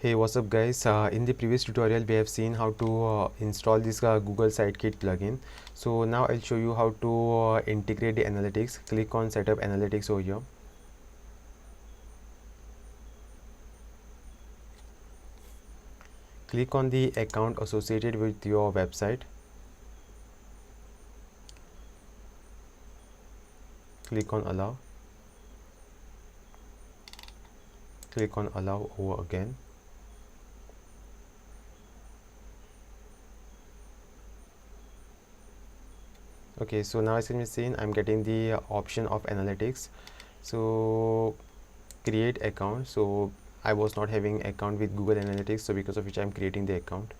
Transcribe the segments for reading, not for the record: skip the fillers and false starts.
Hey, what's up guys? In the previous tutorial we have seen how to install this Google Sitekit plugin. So now I'll show you how to integrate the analytics. Click on setup analytics over here. Click on the account associated with your website. Click on allow. Click on allow over again. Okay, so now as you can see, I'm getting the option of analytics. So create account. So I was not having account with Google Analytics, so because of which I'm creating the account.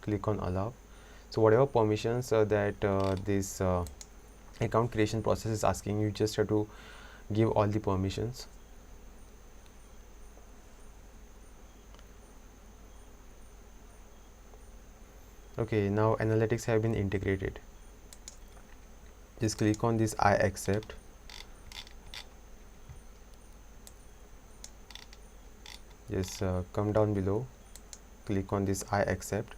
Click on allow. So whatever permissions that this account creation process is asking, you just have to give all the permissions. Okay, now analytics have been integrated. Just click on this I accept. Just come down below, click on this I accept.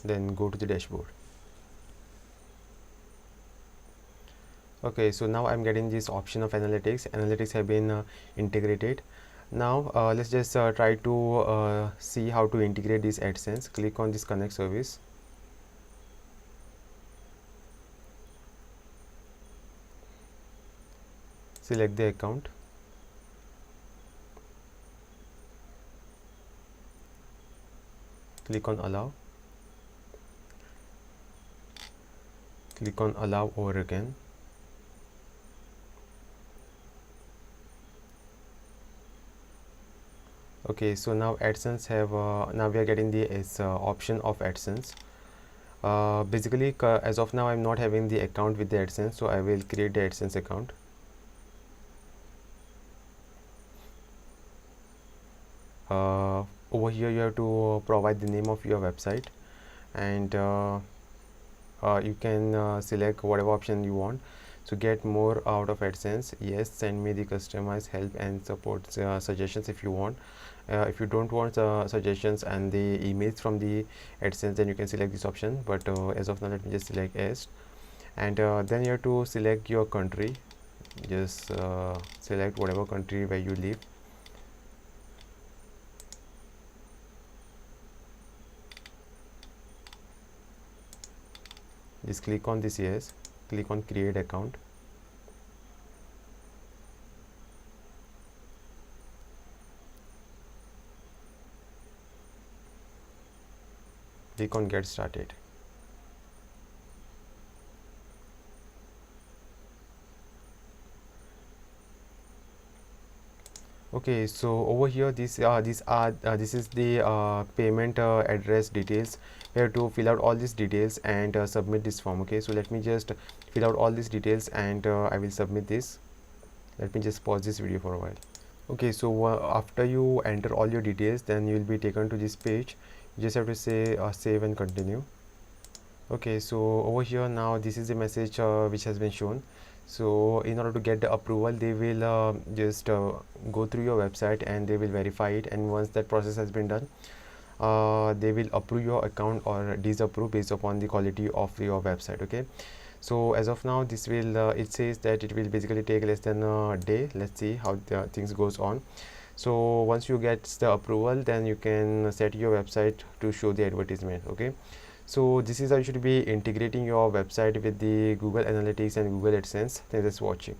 Then go to the dashboard. Okay, so now I'm getting this option of analytics have been integrated. Now let's just try to see how to integrate this AdSense. Click on this connect service. Select the account. Click on allow. Click on allow over again. Okay, so now AdSense have now we are getting the option of AdSense. Basically as of now I'm not having the account with the AdSense, so I will create the AdSense account. Over here you have to provide the name of your website, and you can select whatever option you want. So get more out of AdSense, yes, send me the customized help and support suggestions if you want. If you don't want suggestions and the emails from the AdSense, then you can select this option, but as of now let me just select yes. And then you have to select your country. Just select whatever country where you live. Just click on this yes, click on create account. Click on get started. Okay, so over here this is the payment address details. We have to fill out all these details and submit this form. Okay, so let me just fill out all these details and I will submit this. Let me just pause this video for a while. Okay, so after you enter all your details, then you will be taken to this page. You just have to say save and continue. Okay, so over here now this is the message which has been shown. So in order to get the approval, they will just go through your website and they will verify it, and once that process has been done, they will approve your account or disapprove based upon the quality of your website. Okay, so as of now this will it says that it will basically take less than a day. Let's see how the things goes on. So once you get the approval, then you can set your website to show the advertisement. Okay, so this is how you should be integrating your website with the Google Analytics and Google AdSense. Thanks for watching.